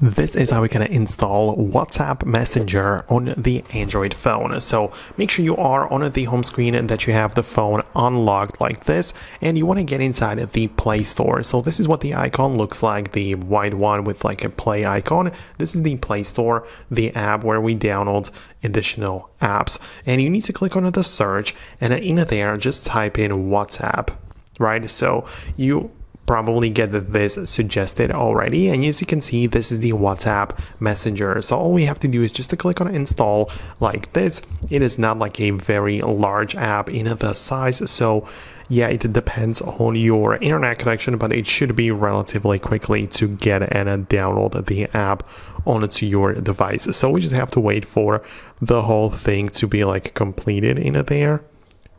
This is how we can install WhatsApp Messenger on the Android phone. So make sure you are on the home screen and that you have the phone unlocked like this, and you want to get inside the Play Store. So this is what the icon looks like, the white one with like a play icon. This is the Play Store, the app where we download additional apps. And you need to click on the search, and in there just type in WhatsApp, right? So you probably get this suggested already, and as you can see, this is the WhatsApp Messenger. So all we have to do is just to click on install like this. It is not like a very large app in the size, so yeah, it depends on your internet connection, but it should be relatively quickly to get and download the app onto your device. So we just have to wait for the whole thing to be like completed in there,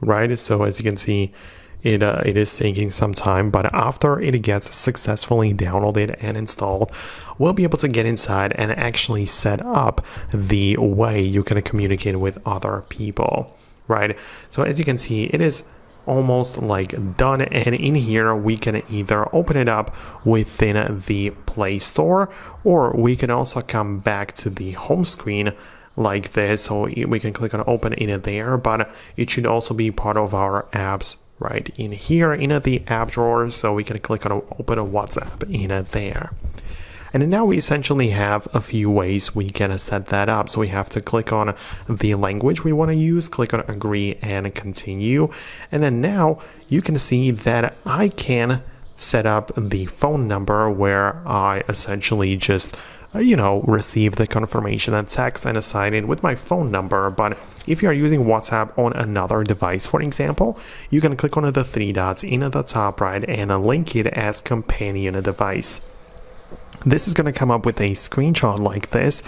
right? So as you can see, it is taking some time, but after it gets successfully downloaded and installed, we'll be able to get inside and actually set up the way you can communicate with other people, right? So as you can see, it is almost like done, and in here we can either open it up within the Play Store, or we can also come back to the home screen like this. So we can click on open in there, but it should also be part of our apps right in here in the app drawer, so we can click on open a WhatsApp in there. And now we essentially have a few ways we can set that up. So we have to click on the language we want to use, click on agree and continue. And then now you can see that I can set up the phone number where I essentially just receive the confirmation and text and assign it with my phone number. But if you are using WhatsApp on another device, for example, you can click on the three dots in the top right and link it as companion device. This is going to come up with a screenshot like this,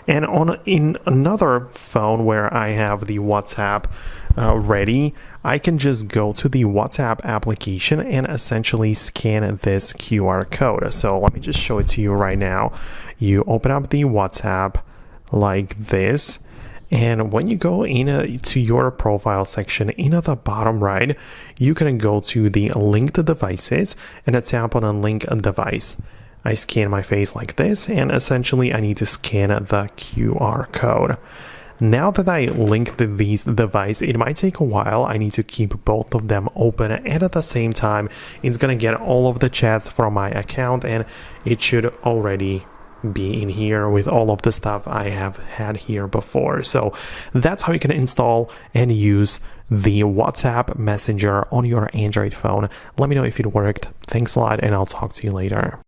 and in another phone where I have the WhatsApp ready, I can just go to the WhatsApp application and essentially scan this QR code. So let me just show it to you right now. You open up the WhatsApp like this, and when you go to your profile section in the bottom right, you can go to the linked devices and tap on a link device. I scan my face like this, and essentially I need to scan the QR code. Now that I linked these devices, it might take a while. I need to keep both of them open, and at the same time, it's gonna get all of the chats from my account, and it should already be in here with all of the stuff I have had here before. So that's how you can install and use the WhatsApp Messenger on your Android phone. Let me know if it worked. Thanks a lot, and I'll talk to you later.